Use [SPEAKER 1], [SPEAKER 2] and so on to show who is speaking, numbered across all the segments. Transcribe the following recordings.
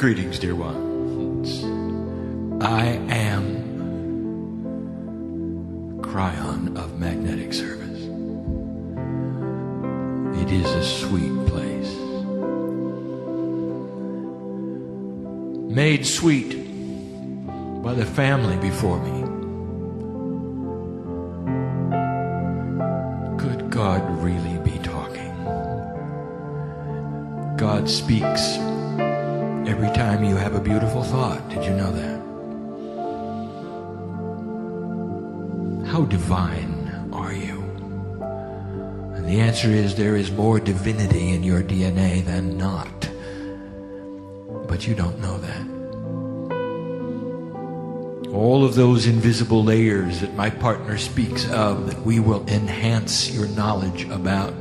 [SPEAKER 1] Greetings, dear ones. I am Kryon of Magnetic Service. It is a sweet place, made sweet by the family before me. Could God really be talking? God speaks every time you have a beautiful thought. Did you know that? How divine are you? And the answer is there is more divinity in your DNA than not. But you don't know that. All of those invisible layers that my partner speaks of, that we will enhance your knowledge about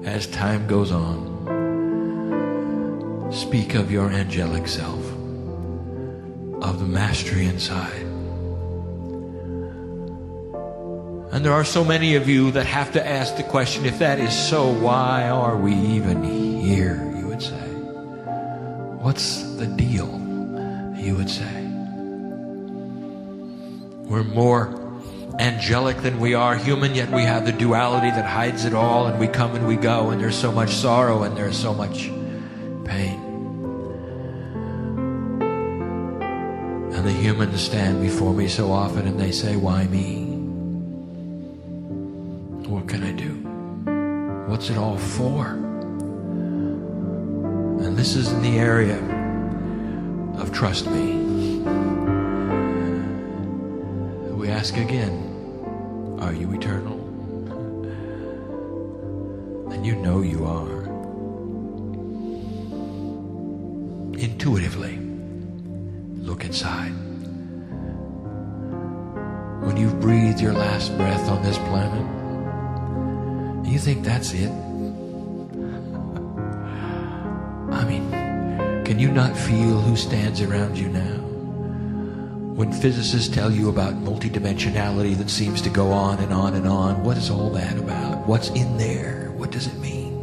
[SPEAKER 1] as time goes on, speak of your angelic self, of the mastery inside. And there are so many of you that have to ask the question, if that is so, why are we even here? You would say. What's the deal? You would say. We're more angelic than we are human, yet we have the duality that hides it all, and we come and we go, and there's so much sorrow and there's so much pain. And the humans stand before me so often and they say, why me? What can I do? What's it all for? And this is in the area of trust me. We ask again, are you eternal? And you know you are. Intuitively, look inside. When you've breathed your last breath on this planet, you think that's it? I mean, can you not feel who stands around you now? When physicists tell you about multidimensionality that seems to go on and on and on, what is all that about? What's in there? What does it mean?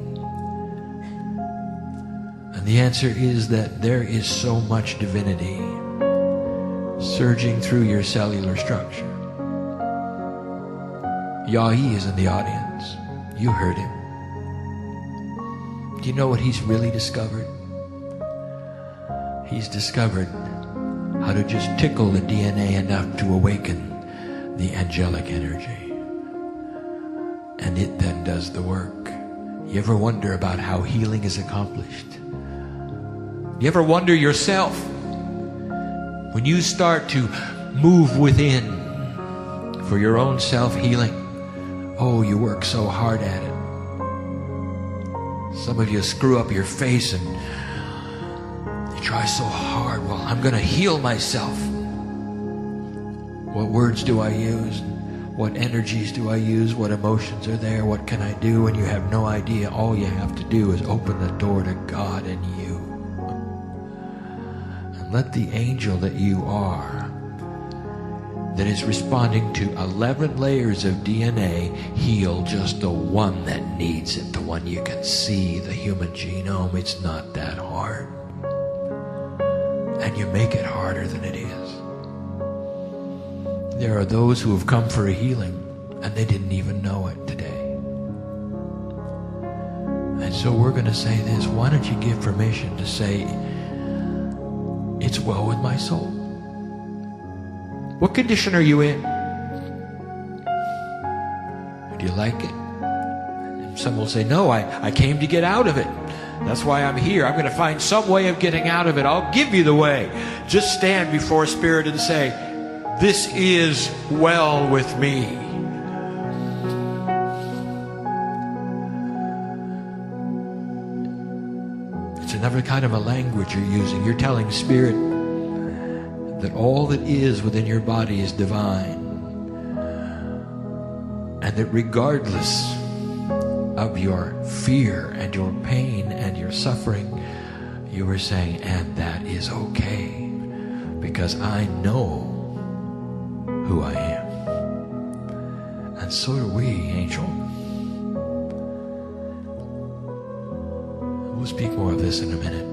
[SPEAKER 1] And the answer is that there is so much divinity surging through your cellular structure. Yahi is in the audience. You heard him. Do you know what he's really discovered? He's discovered how to just tickle the DNA enough to awaken the angelic energy. And it then does the work. You ever wonder about how healing is accomplished? You ever wonder yourself, when you start to move within for your own self-healing, oh, you work so hard at it. Some of you screw up your face and you try so hard. Well, I'm going to heal myself. What words do I use? What energies do I use? What emotions are there? What can I do? And you have no idea. All you have to do is open the door to God and you. And let the angel that you are, that is responding to 11 layers of DNA, heal just the one that needs it, the one you can see, the human genome. It's not that hard. And you make it harder than it is. There are those who have come for a healing and they didn't even know it today. And so we're going to say this. Why don't you give permission to say, it's well with my soul? What condition are you in? Do you like it? Some will say, no, I came to get out of it. That's why I'm here. I'm going to find some way of getting out of it. I'll give you the way. Just stand before Spirit and say, this is well with me. It's another kind of a language you're using. You're telling Spirit that all that is within your body is divine, and that regardless of your fear and your pain and your suffering, you are saying, and that is okay, because I know who I am. And so do we, angel. We'll speak more of this in a minute.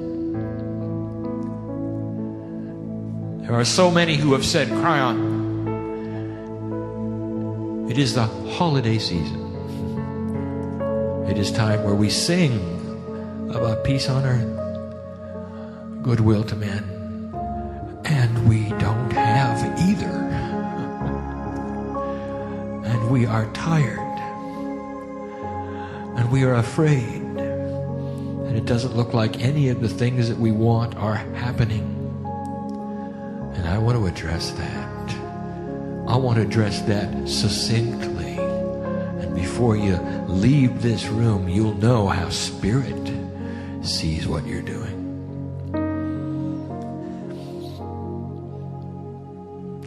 [SPEAKER 1] There are so many who have said, Kryon, it is the holiday season. It is time where we sing about peace on earth, goodwill to men, and we don't have either. And we are tired, and we are afraid, and it doesn't look like any of the things that we want are happening. And I want to address that. I want to address that succinctly. And before you leave this room, you'll know how Spirit sees what you're doing.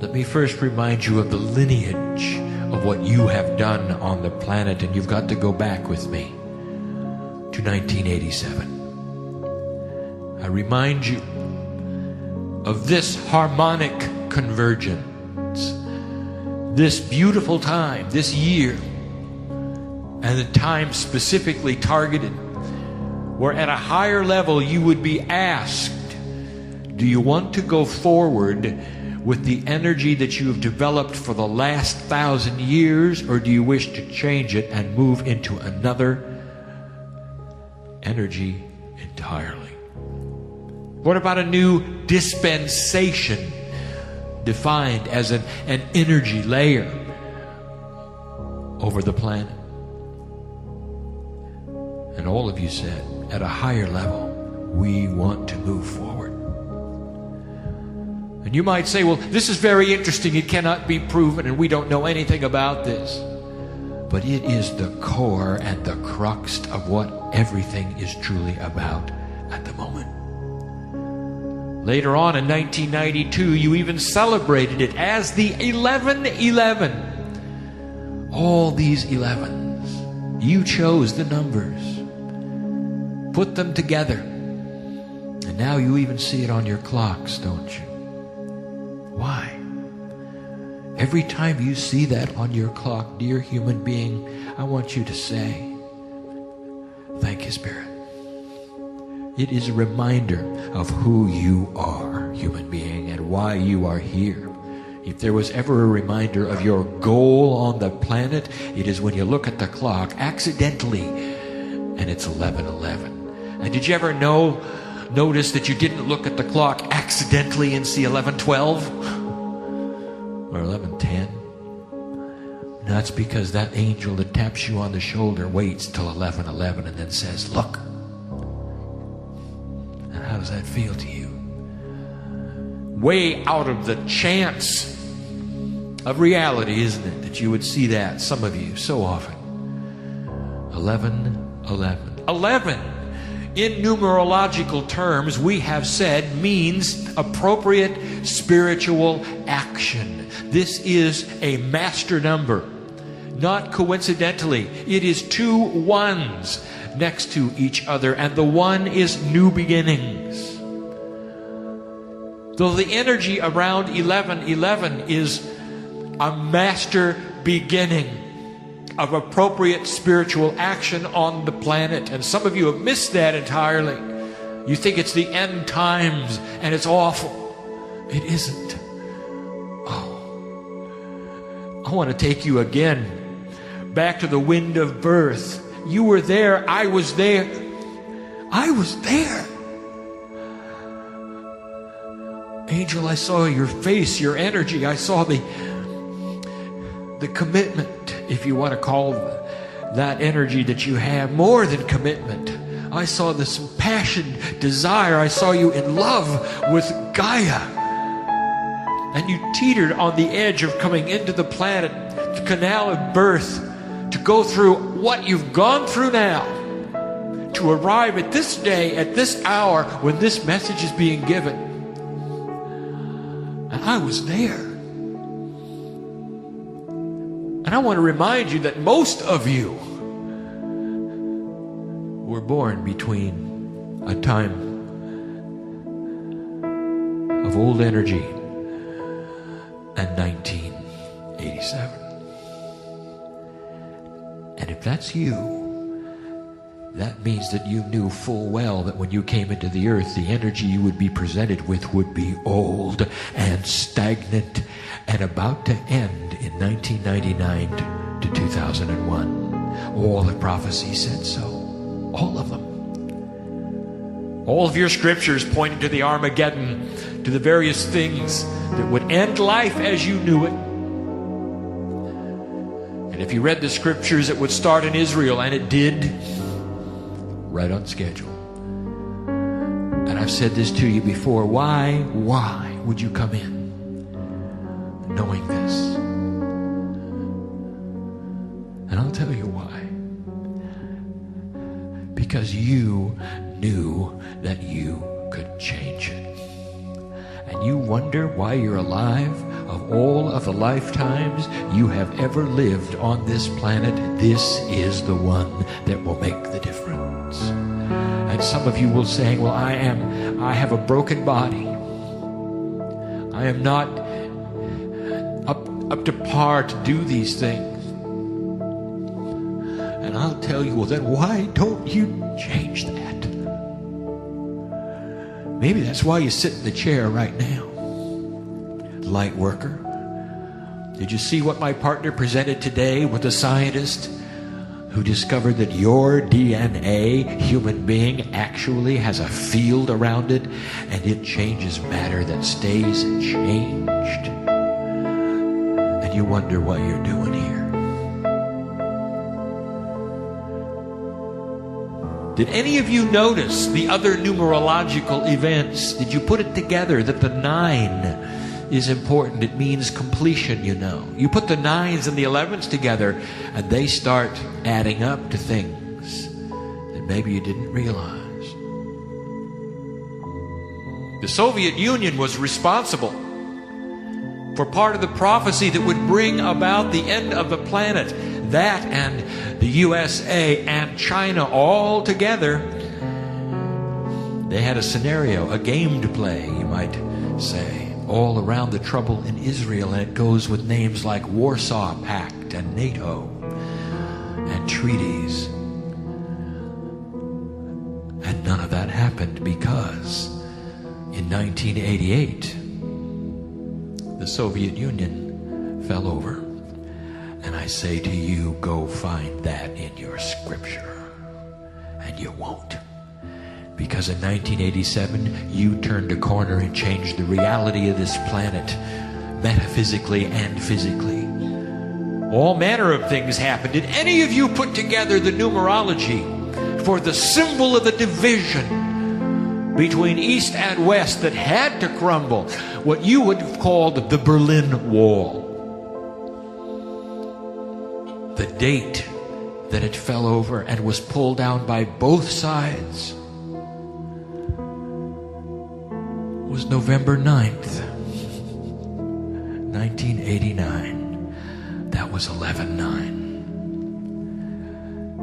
[SPEAKER 1] Let me first remind you of the lineage of what you have done on the planet, and you've got to go back with me to 1987. I remind you of this harmonic convergence, this beautiful time, this year, and the time specifically targeted, where at a higher level you would be asked, do you want to go forward with the energy that you have developed for the last 1,000 years, or do you wish to change it and move into another energy entirely? What about a new dispensation defined as an energy layer over the planet? And all of you said, at a higher level, we want to move forward. And you might say, well, this is very interesting. It cannot be proven, and we don't know anything about this. But it is the core and the crux of what everything is truly about at the moment. Later on in 1992, you even celebrated it as the 1111. All these 11s. You chose the numbers, put them together, and now you even see it on your clocks, don't you? Why? Every time you see that on your clock, dear human being, I want you to say, thank you, Spirit. It is a reminder of who you are, human being, and why you are here. If there was ever a reminder of your goal on the planet, it is when you look at the clock accidentally and it's 11:11. And did you ever notice that you didn't look at the clock accidentally and see 11:12 or 11:10? That's because that angel that taps you on the shoulder waits till 11:11 and then says, look. And how does that feel to you? Way out of the chance of reality, isn't it, that you would see that, some of you, so often. 11:11. 11, in numerological terms, we have said, means appropriate spiritual action. This is a master number. Not coincidentally, it is two ones next to each other, and the one is new beginnings. Though the energy around 11:11 is a master beginning of appropriate spiritual action on the planet. And some of you have missed that entirely. You think it's the end times and it's awful. It isn't. Oh, I want to take you again back to the wind of birth. You were there. I was there. I was there. Angel, I saw your face, your energy. I saw the commitment, if you want to call that energy that you have, more than commitment. I saw this passion, desire. I saw you in love with Gaia. And you teetered on the edge of coming into the planet, the canal of birth, to go through what you've gone through now, to arrive at this day, at this hour, when this message is being given. And I was there. And I want to remind you that most of you were born between a time of old energy and 1987. And if that's you, that means that you knew full well that when you came into the earth, the energy you would be presented with would be old and stagnant and about to end in 1999 to 2001. All the prophecies said so. All of them. All of your scriptures pointed to the Armageddon, to the various things that would end life as you knew it. And if you read the scriptures, it would start in Israel, and it did, right on schedule. And I've said this to you before. Why would you come in knowing this? And I'll tell you why. Because you knew that you could change it. And you wonder why you're alive. Of all of the lifetimes you have ever lived on this planet, this is the one that will make the difference. And some of you will say, well, I have a broken body. I am not up to par to do these things. And I'll tell you, well, then why don't you change that? Maybe that's why you sit in the chair right now. Light worker. Did you see what my partner presented today with a scientist who discovered that your DNA, human being, actually has a field around it, and it changes matter that stays changed? And you wonder what you're doing here. Did any of you notice the other numerological events? Did you put it together that the 9 is important? It means completion, you know. You put the 9s and the 11s together, and they start adding up to things that maybe you didn't realize. The Soviet Union was responsible for part of the prophecy that would bring about the end of the planet. That and the USA and China all together, they had a scenario, a game to play, you might say, all around the trouble in Israel. And it goes with names like Warsaw Pact and NATO and treaties. And none of that happened because in 1988, the Soviet Union fell over. And I say to you, go find that in your scripture. And you won't. Because in 1987, you turned a corner and changed the reality of this planet, metaphysically and physically. All manner of things happened. Did any of you put together the numerology for the symbol of the division between East and West that had to crumble? What you would have called the Berlin Wall. The date that it fell over and was pulled down by both sides was November 9th, 1989. That was 11/9.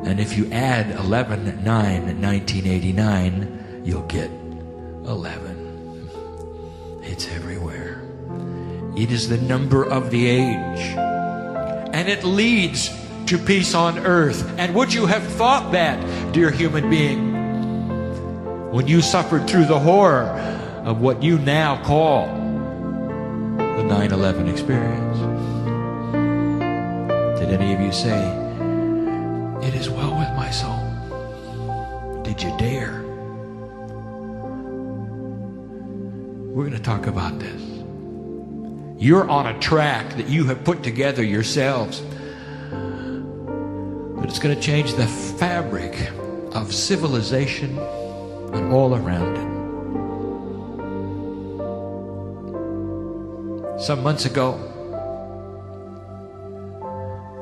[SPEAKER 1] And if you add 11/9/1989, you'll get 11. It's everywhere. It is the number of the age. And it leads to peace on earth. And would you have thought that, dear human being, when you suffered through the horror of what you now call the 9/11 experience? Did any of you say, it is well with my soul? Did you dare? We're going to talk about this. You're on a track that you have put together yourselves. But it's going to change the fabric of civilization and all around it. Some months ago,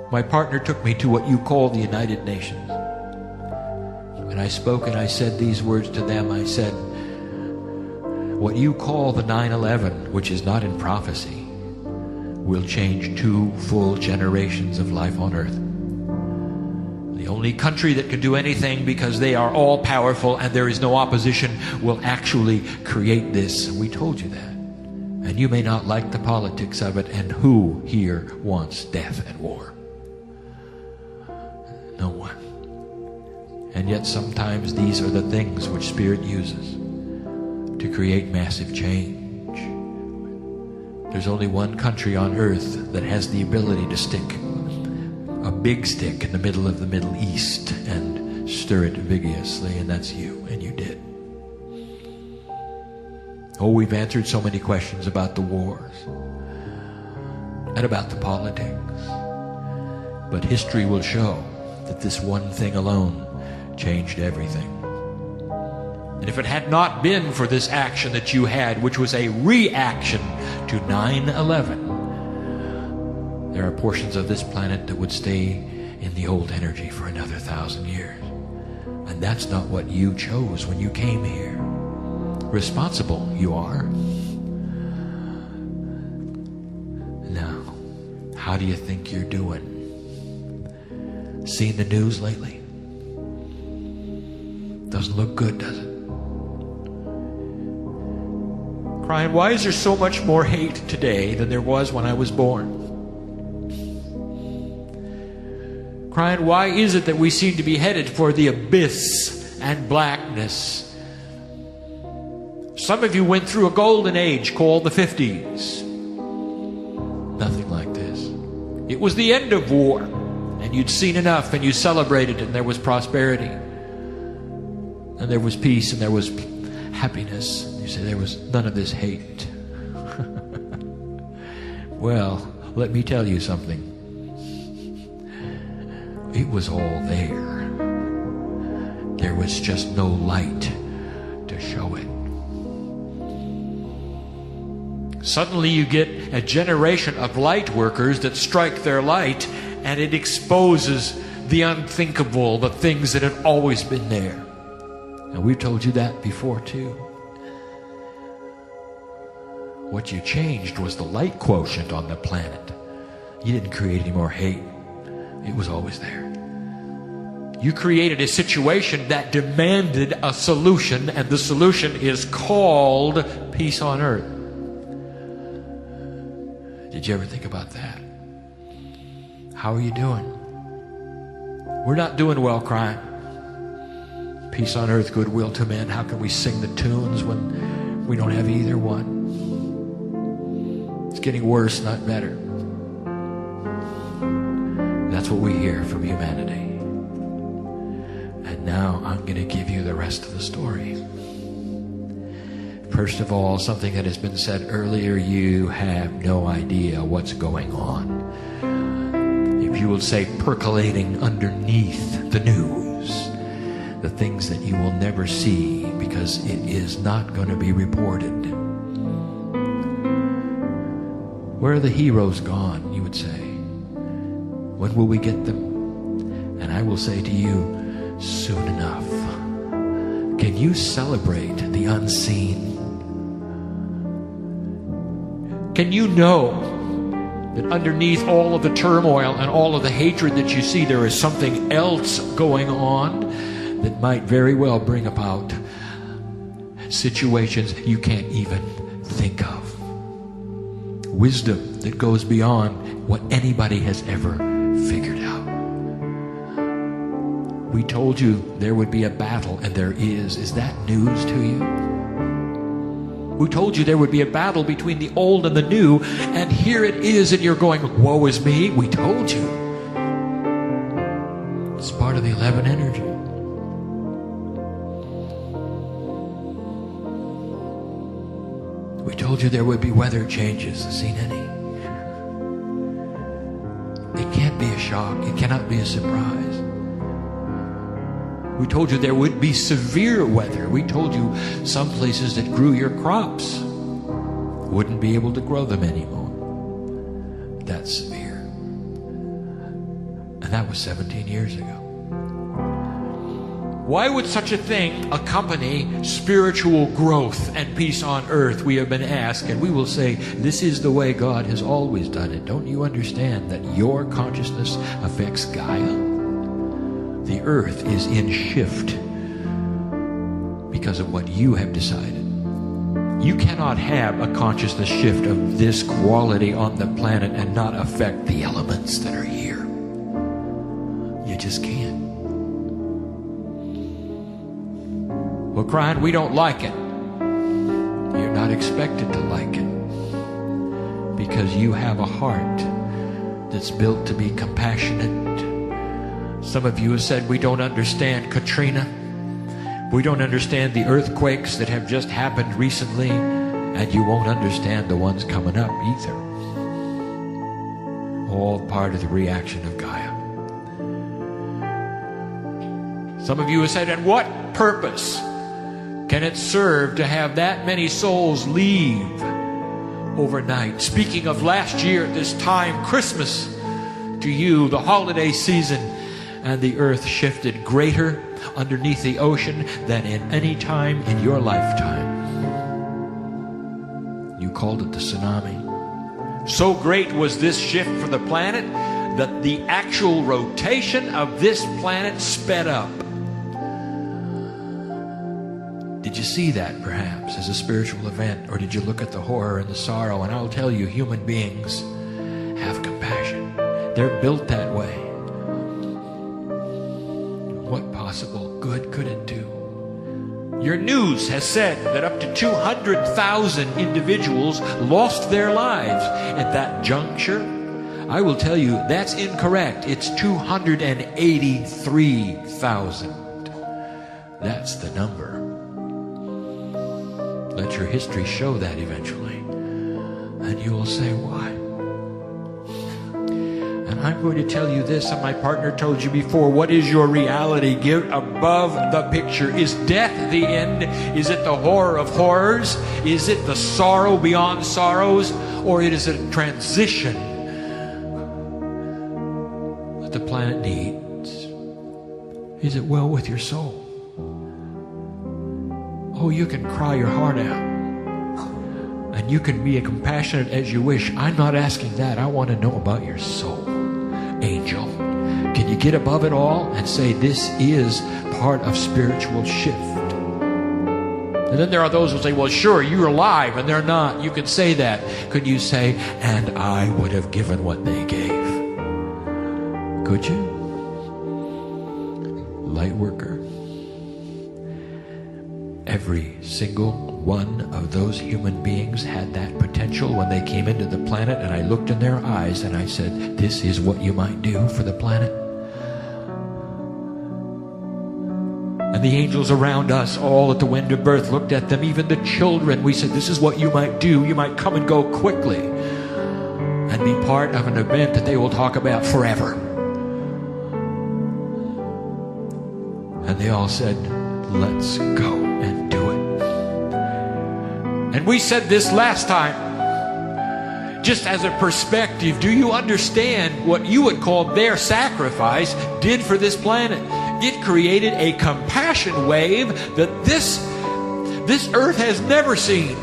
[SPEAKER 1] my partner took me to what you call the United Nations. And I spoke and I said these words to them. I said, what you call the 9/11, which is not in prophecy, will change 2 full generations of life on earth. The only country that can do anything, because they are all powerful and there is no opposition, will actually create this. And we told you that. And you may not like the politics of it. And who here wants death and war? No one. And yet sometimes these are the things which Spirit uses to create massive change. There's only one country on earth that has the ability to stick a big stick in the middle of the Middle East and stir it vigorously, and that's you, and you did. Oh, we've answered so many questions about the wars and about the politics, but history will show that this one thing alone changed everything. And if it had not been for this action that you had, which was a reaction to 9/11, there are portions of this planet that would stay in the old energy for another 1,000 years. And that's not what you chose when you came here. Responsible you are. Now, how do you think you're doing? Seen the news lately? Doesn't look good, does it? Kryon, why is there so much more hate today than there was when I was born? Kryon, why is it that we seem to be headed for the abyss and blackness? Some of you went through a golden age called the 50s. Nothing like this. It was the end of war, and you'd seen enough, and you celebrated, and there was prosperity, and there was peace, and there was happiness. You say there was none of this hate. Well, let me tell you something. It was all there. There was just no light to show it. Suddenly you get a generation of light workers that strike their light, and it exposes the unthinkable, the things that have always been there. And we've told you that before too. What you changed was the light quotient on the planet. You didn't create any more hate. It was always there. You created a situation that demanded a solution, and the solution is called peace on earth. Did you ever think about that? How are you doing? We're not doing well, Kryon. Peace on earth, goodwill to men. How can we sing the tunes when we don't have either one? It's getting worse, not better. That's what we hear from humanity. And now I'm going to give you the rest of the story. First of all, something that has been said earlier, you have no idea what's going on. If you will say percolating underneath the news, the things that you will never see because it is not going to be reported. Where are the heroes gone, you would say? When will we get them? And I will say to you, soon enough. Can you celebrate the unseen? Can you know that underneath all of the turmoil and all of the hatred that you see, there is something else going on that might very well bring about situations you can't even think of? Wisdom that goes beyond what anybody has ever figured out. We told you there would be a battle, and there is. Is that news to you? We told you there would be a battle between the old and the new, and here it is, and you're going, woe is me. We told you. It's part of the 11 energy. We told you there would be weather changes. Seen any? It can't be a shock. It cannot be a surprise. We told you there would be severe weather. We told you some places that grew your crops wouldn't be able to grow them anymore. That's severe. And that was 17 years ago. Why would such a thing accompany spiritual growth and peace on earth, we have been asked, and we will say, this is the way God has always done it. Don't you understand that your consciousness affects Gaia? The earth is in shift because of what you have decided. You cannot have a consciousness shift of this quality on the planet and not affect the elements that are here. You just can't. Well, Kryon, we don't like it. You're not expected to like it, because you have a heart that's built to be compassionate. Some of you have said, we don't understand Katrina. We don't understand the earthquakes that have just happened recently, and you won't understand the ones coming up either. All part of the reaction of Gaia. Some of you have said, and what purpose can it serve to have that many souls leave overnight? Speaking of last year at this time, Christmas to you, the holiday season, and the earth shifted greater underneath the ocean than in any time in your lifetime. You called it the tsunami. So great was this shift for the planet that the actual rotation of this planet sped up. Did you see that perhaps as a spiritual event, or did you look at the horror and the sorrow? And I'll tell you, human beings have compassion. They're built that way. What possible good could it do? Your news has said that up to 200,000 individuals lost their lives at that juncture. I will tell you, that's incorrect. It's 283,000. That's the number. Let your history show that eventually. And you will say, why? And I'm going to tell you this, and my partner told you before, what is your reality? Give above the picture. Is death the end? Is it the horror of horrors? Is it the sorrow beyond sorrows? Or is it a transition that the planet needs? Is it well with your soul? Oh, you can cry your heart out. And you can be as compassionate as you wish. I'm not asking that. I want to know about your soul. Angel, can you get above it all and say this is part of spiritual shift? And then there are those who say, well, sure, you're alive, and they're not. You can say that. Could you say, and I would have given what they gave? Could you? Light worker. Every single one of those human beings had that potential when they came into the planet, and I looked in their eyes and I said, this is what you might do for the planet. And the angels around us, all at the wind of birth, looked at them, even the children. We said, this is what you might do. You might come and go quickly and be part of an event that they will talk about forever. And they all said, let's go and do it. And we said this last time, just as a perspective, do you understand what you would call their sacrifice did for this planet? It created a compassion wave that this earth has never seen.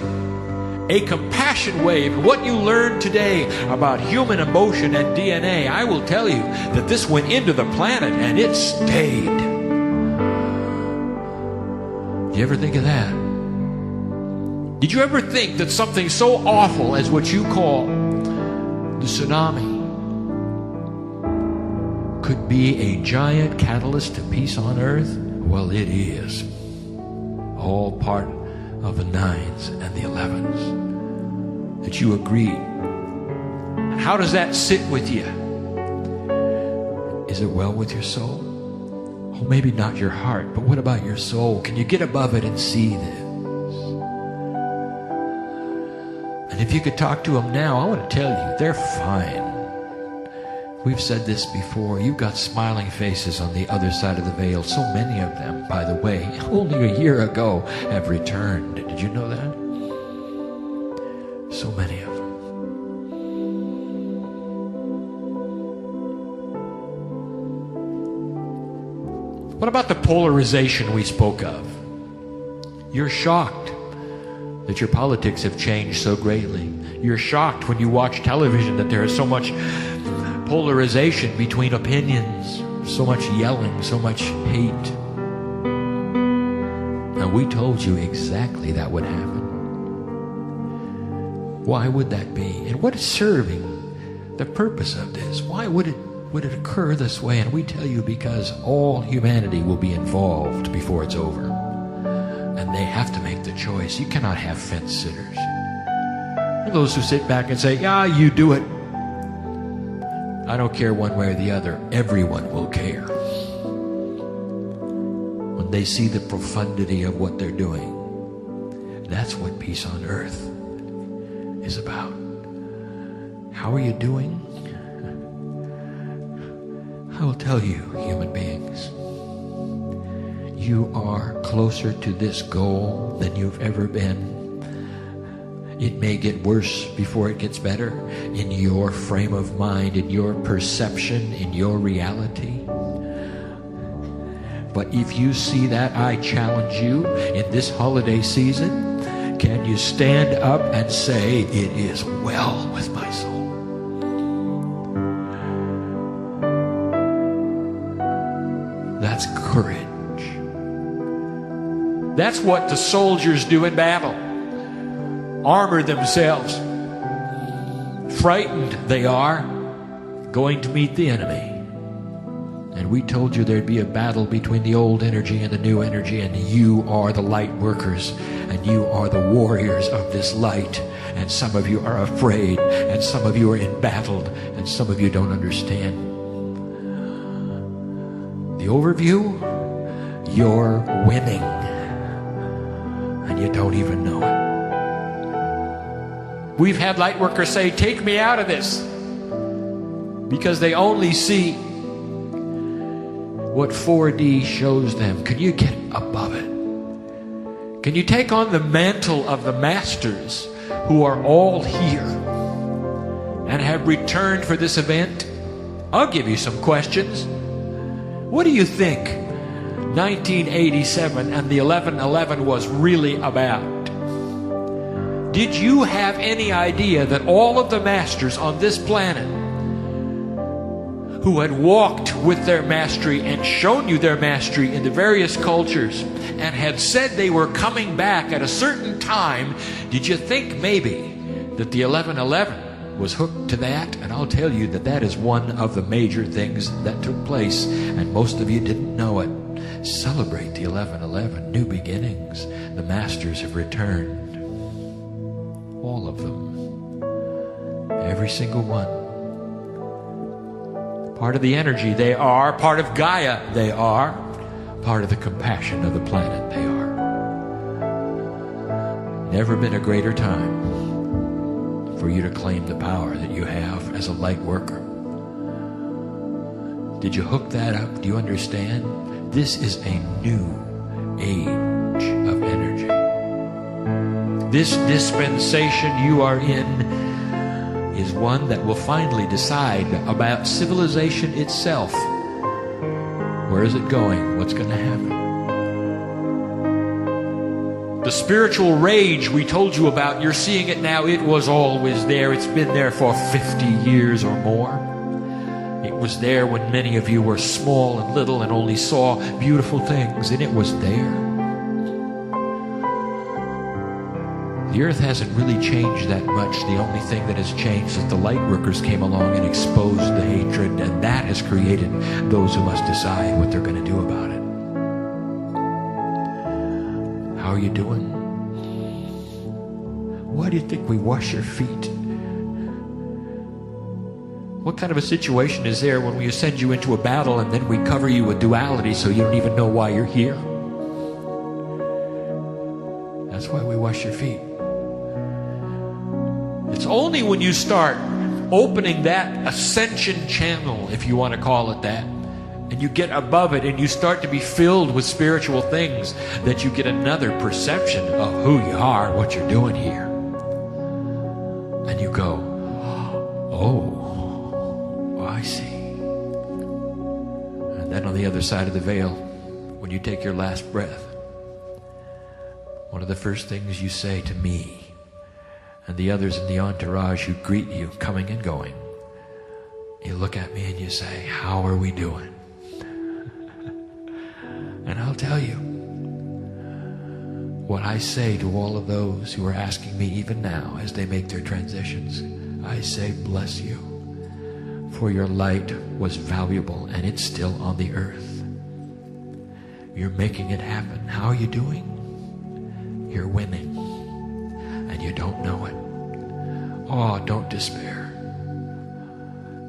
[SPEAKER 1] A compassion wave. And what you learned today about human emotion and DNA, I will tell you that this went into the planet and it stayed. You ever think of that? Did you ever think that something so awful as what you call the tsunami could be a giant catalyst to peace on earth? Well, it is. All part of the 9s and the 11s. That you agreed. And how does that sit with you? Is it well with your soul? Oh, maybe not your heart, but what about your soul? Can you get above it and see this? And if you could talk to them now, I want to tell you, they're fine. We've said this before. You've got smiling faces on the other side of the veil. So many of them, by the way, only a year ago have returned. Did you know that? So many of them. What about the polarization we spoke of? You're shocked that your politics have changed so greatly. You're shocked when you watch television that there is so much polarization between opinions, so much yelling, so much hate. Now, we told you exactly that would happen. Why would that be? And what is serving the purpose of this? Why would it occur this way? And we tell you because all humanity will be involved before it's over. And they have to make the choice. You cannot have fence sitters. And those who sit back and say, yeah, you do it. I don't care one way or the other. Everyone will care when they see the profundity of what they're doing. That's what peace on earth is about. How are you doing? I will tell you, human beings, you are closer to this goal than you've ever been. It may get worse before it gets better in your frame of mind, in your perception, in your reality. But if you see that, I challenge you in this holiday season, can you stand up and say, it is well with my soul? That's courage. That's what the soldiers do in battle. Armor themselves. Frightened they are, going to meet the enemy. And we told you there'd be a battle between the old energy and the new energy, and you are the light workers, and you are the warriors of this light. And some of you are afraid, and some of you are embattled, and some of you don't understand. The overview, you're winning, and you don't even know it. We've had light workers say, take me out of this, because they only see what 4D shows them. Can you get above it? Can you take on the mantle of the masters who are all here and have returned for this event? I'll give you some questions. What do you think 1987 and the 11/11 was really about? Did you have any idea that all of the masters on this planet who had walked with their mastery and shown you their mastery in the various cultures and had said they were coming back at a certain time, did you think maybe that the 11/11 was hooked to that? And I'll tell you that that is one of the major things that took place, and most of you didn't know it. Celebrate the 11/11, new beginnings. The masters have returned. All of them. Every single one. Part of the energy they are, part of Gaia they are, part of the compassion of the planet they are. Never been a greater time for you to claim the power that you have as a light worker. Did you hook that up? Do you understand? This is a new age of energy. This dispensation you are in is one that will finally decide about civilization itself. Where is it going? What's going to happen? The spiritual rage we told you about, you're seeing it now. It was always there. It's been there for 50 years or more. It was there when many of you were small and little and only saw beautiful things, and it was there. The earth hasn't really changed that much. The only thing that has changed is the light workers came along and exposed the hatred, and that has created those who must decide what they're going to do about it. How are you doing? Why do you think we wash your feet? What kind of a situation is there when we send you into a battle and then we cover you with duality so you don't even know why you're here? That's why we wash your feet. It's only when you start opening that ascension channel, if you want to call it that, and you get above it and you start to be filled with spiritual things, that you get another perception of who you are, what you're doing here. And you go, oh, I see. And then on the other side of the veil, when you take your last breath, one of the first things you say to me and the others in the entourage who greet you coming and going, you look at me and you say, how are we doing? And I'll tell you what I say to all of those who are asking me even now as they make their transitions. I say, bless you, for your light was valuable and it's still on the earth. You're making it happen. How are you doing? You're winning, and you don't know it. Oh, don't despair.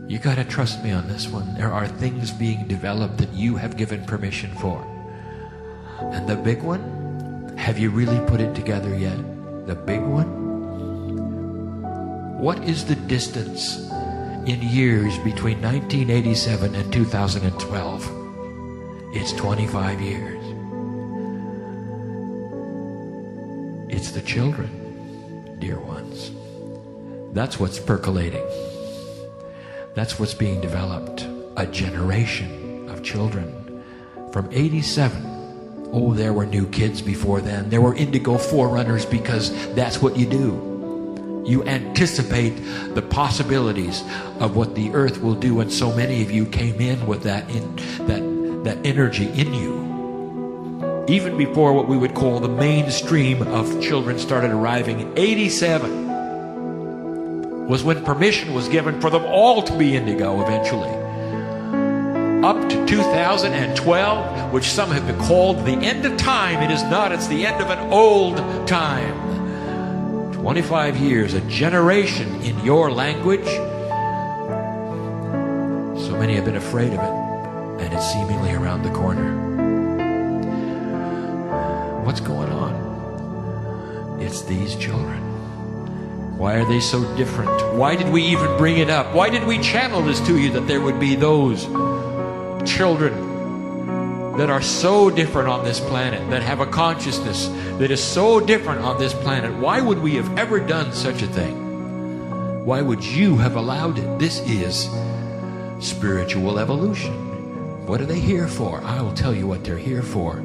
[SPEAKER 1] You got to trust me on this one. There are things being developed that you have given permission for. And the big one, have you really put it together yet? The big one? What is the distance in years between 1987 and 2012? It's 25 years. It's the children, dear ones. That's what's percolating. That's what's being developed. A generation of children. From 87. Oh, there were new kids before then. There were indigo forerunners, because that's what you do. You anticipate the possibilities of what the earth will do, and so many of you came in with that energy in you. Even before what we would call the mainstream of children started arriving, 87 was when permission was given for them all to be indigo eventually. Up to 2012, which some have called the end of time. It is not, it's the end of an old time. 25 years, a generation in your language. So many have been afraid of it, and it's seemingly around the corner. What's going on? It's these children. Why are they so different? Why did we even bring it up? Why did we channel this to you, that there would be those children that are so different on this planet, that have a consciousness that is so different on this planet? Why would we have ever done such a thing? Why would you have allowed it? This is spiritual evolution. What are they here for? I will tell you what they're here for.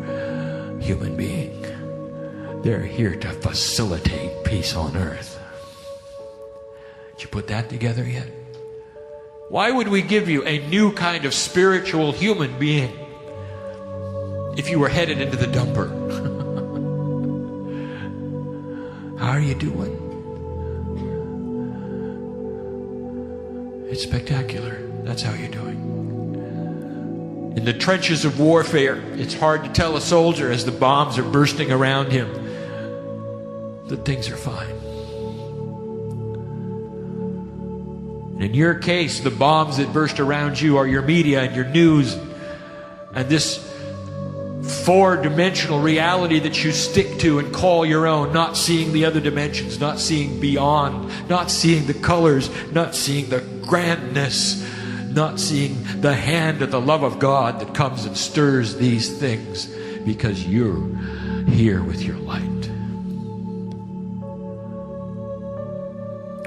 [SPEAKER 1] Human being. They're here to facilitate peace on earth. Did you put that together yet? Why would we give you a new kind of spiritual human being if you were headed into the dumper? How are you doing? It's spectacular. That's how you're doing. In the trenches of warfare, it's hard to tell a soldier as the bombs are bursting around him that things are fine. In your case, the bombs that burst around you are your media and your news, and this four-dimensional reality that you stick to and call your own, not seeing the other dimensions, not seeing beyond, not seeing the colors, not seeing the grandness, not seeing the hand of the love of God that comes and stirs these things, because you're here with your light.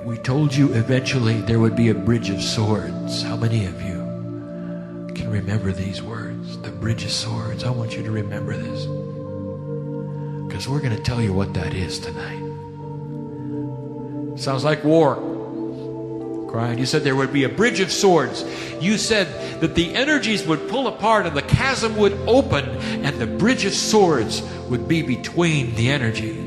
[SPEAKER 1] We told you eventually there would be a bridge of swords. How many of you can remember these words? The bridge of swords. I want you to remember this, because we're going to tell you what that is tonight. Sounds like war. Kryon, you said there would be a bridge of swords. You said that the energies would pull apart and the chasm would open and the bridge of swords would be between the energies.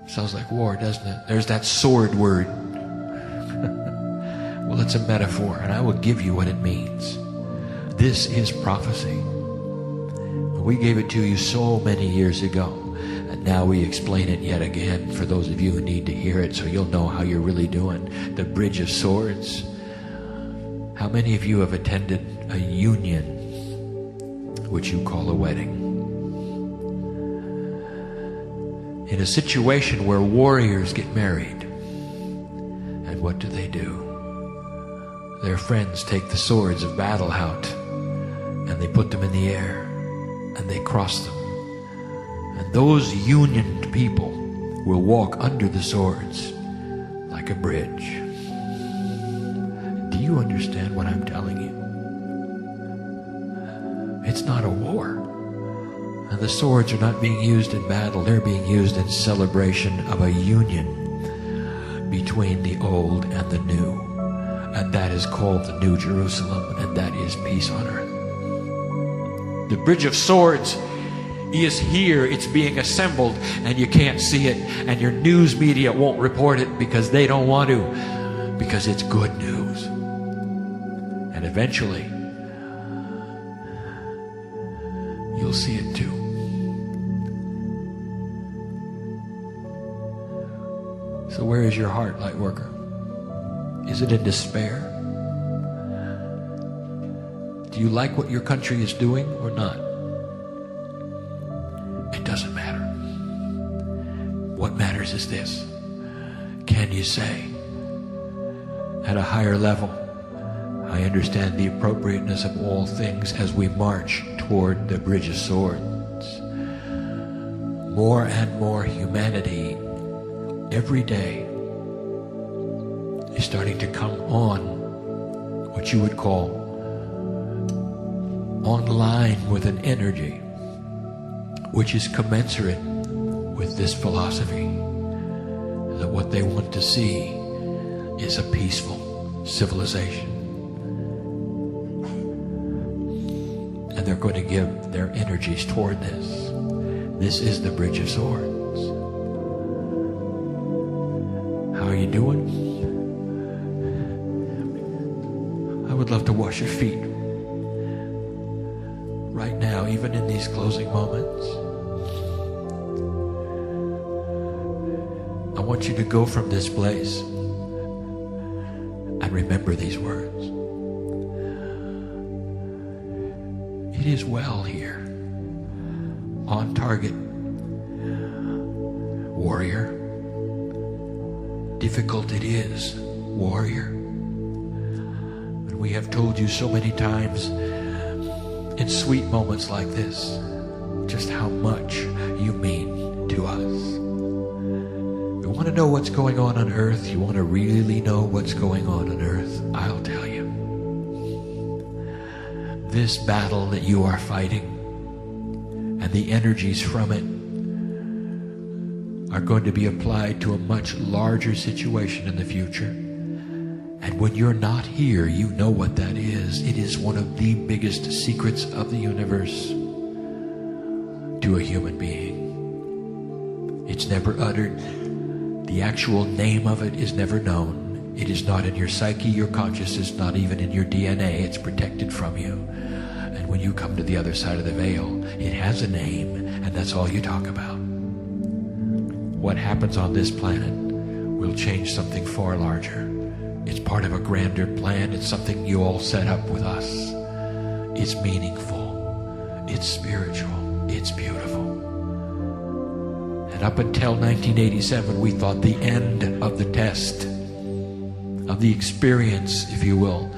[SPEAKER 1] Sounds like war, doesn't it? There's that sword word. Well, it's a metaphor, and I will give you what it means. This is prophecy. We gave it to you so many years ago, and now we explain it yet again for those of you who need to hear it, so you'll know how you're really doing. The bridge of swords. How many of you have attended a union, which you call a wedding? In a situation where warriors get married, and what do? Their friends take the swords of battle out and they put them in the air and they cross them, and those unioned people will walk under the swords like a bridge. Do you understand what I'm telling you? It's not a war. And the swords are not being used in battle. They're being used in celebration of a union between the old and the new. And that is called the New Jerusalem, and that is peace on earth. The bridge of swords is here. It's being assembled, and you can't see it. And your news media won't report it because they don't want to, because it's good news. And eventually, see it too. So where is your heart, light worker? Is it in despair? Do you like what your country is doing or not? It doesn't matter. What matters is this. Can you say, at a higher level, I understand the appropriateness of all things as we march toward the Bridge of Swords. More and more humanity every day is starting to come on what you would call online with an energy which is commensurate with this philosophy, that what they want to see is a peaceful civilization. And they're going to give their energies toward this. This is the Bridge of Swords. How are you doing? I would love to wash your feet right now, even in these closing moments. I want you to go from this place and remember these words. It is well here. On target, warrior. Difficult it is, warrior. And we have told you so many times in sweet moments like this just how much you mean to us. You want to know what's going on earth? You want to really know what's going on earth? I'll tell you. This battle that you are fighting and the energies from it are going to be applied to a much larger situation in the future. And when you're not here, you know what that is. It is one of the biggest secrets of the universe to a human being. It's never uttered. The actual name of it is never known. It is not in your psyche, your consciousness, not even in your DNA. It's protected from you. And when you come to the other side of the veil, it has a name, and that's all you talk about. What happens on this planet will change something far larger. It's part of a grander plan. It's something you all set up with us. It's meaningful. It's spiritual. It's beautiful. And up until 1987, we thought the end of the test, of the experience, if you will,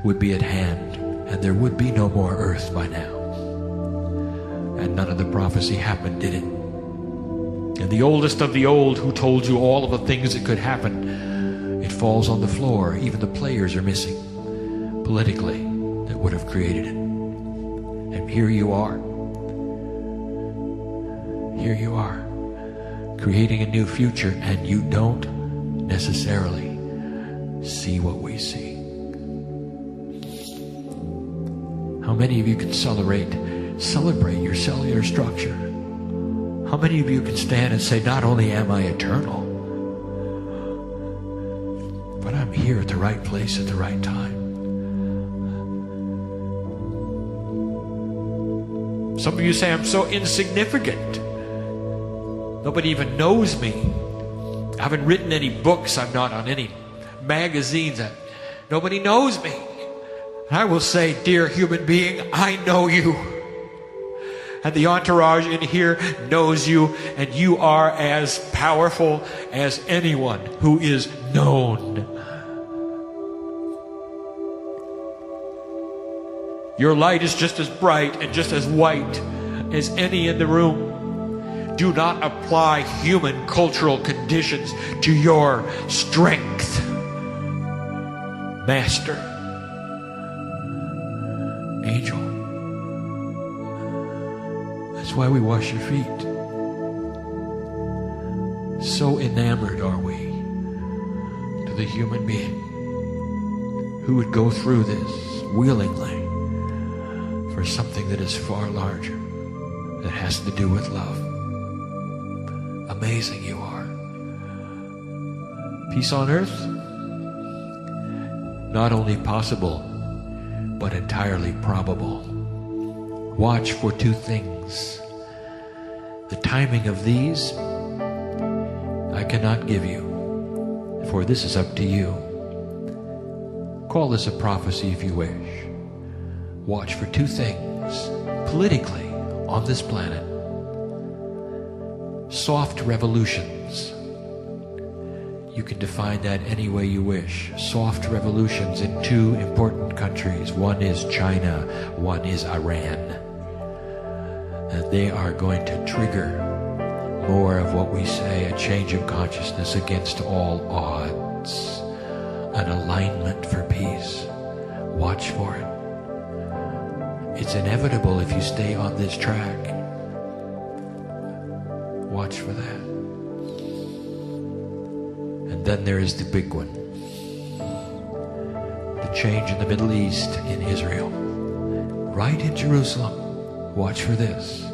[SPEAKER 1] would be at hand. And there would be no more earth by now. And none of the prophecy happened, did it? And the oldest of the old, who told you all of the things that could happen, it falls on the floor. Even the players are missing, politically, that would have created it. And here you are. Here you are, creating a new future, and you don't necessarily see what we see. How many of you can celebrate your cellular structure? How many of you can stand and say, not only am I eternal, but I'm here at the right place at the right time? Some of you say, I'm so insignificant. Nobody even knows me. I haven't written any books. I'm not on any magazines. Nobody knows me. I will say, dear human being, I know you. And the entourage in here knows you, and you are as powerful as anyone who is known. Your light is just as bright and just as white as any in the room. Do not apply human cultural conditions to your strength. Master, angel. That's why we wash your feet. So enamored are we to the human being who would go through this willingly for something that is far larger, that has to do with love. Amazing you are. Peace on earth? Not only possible, but entirely probable. Watch for two things. The timing of these I cannot give you, for this is up to you. Call this a prophecy if you wish. Watch for two things politically on this planet. Soft revolutions. You can define that any way you wish. Soft revolutions in two important countries. One is China, one is Iran. And they are going to trigger more of what we say, a change of consciousness against all odds. An alignment for peace. Watch for it. It's inevitable if you stay on this track. Watch for that. And then there is the big one. The change in the Middle East, in Israel. Right in Jerusalem. Watch for this.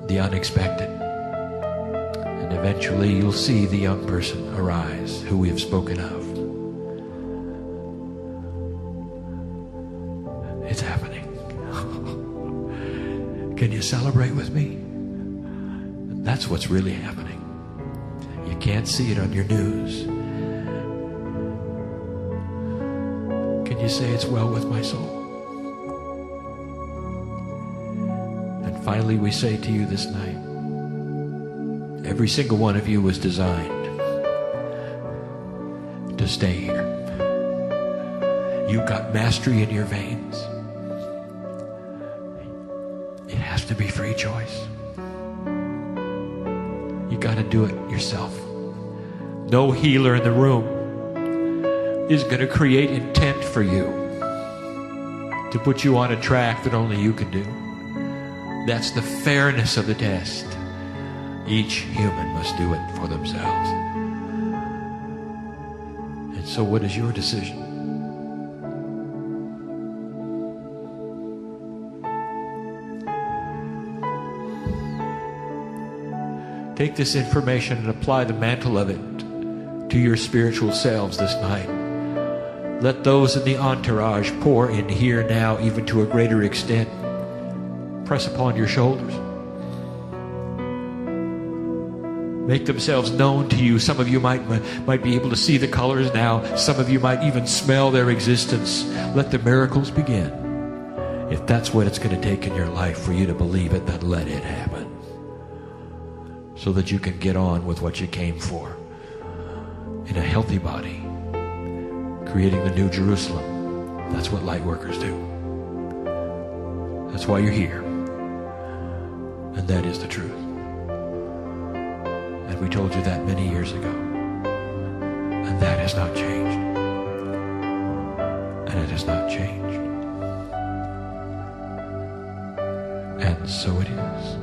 [SPEAKER 1] The unexpected. And eventually you'll see the young person arise who we have spoken of. It's happening. Can you celebrate with me? That's what's really happening. You can't see it on your news. Can you say it's well with my soul? And finally we say to you this night, every single one of you was designed to stay here. You've got mastery in your veins. It has to be free choice. You got to do it yourself. No healer in the room is going to create intent for you to put you on a track that only you can do. That's the fairness of the test. Each human must do it for themselves. And so what is your decision? Take this information and apply the mantle of it to your spiritual selves this night. Let those in the entourage pour in here now, even to a greater extent. Press upon your shoulders. Make themselves known to you. Some of you might be able to see the colors now. Some of you might even smell their existence. Let the miracles begin. If that's what it's going to take in your life for you to believe it, then let it happen. So that you can get on with what you came for. In a healthy body. Creating the new Jerusalem. That's what light workers do. That's why you're here. And that is the truth. And we told you that many years ago. And that has not changed. And it has not changed. And so it is.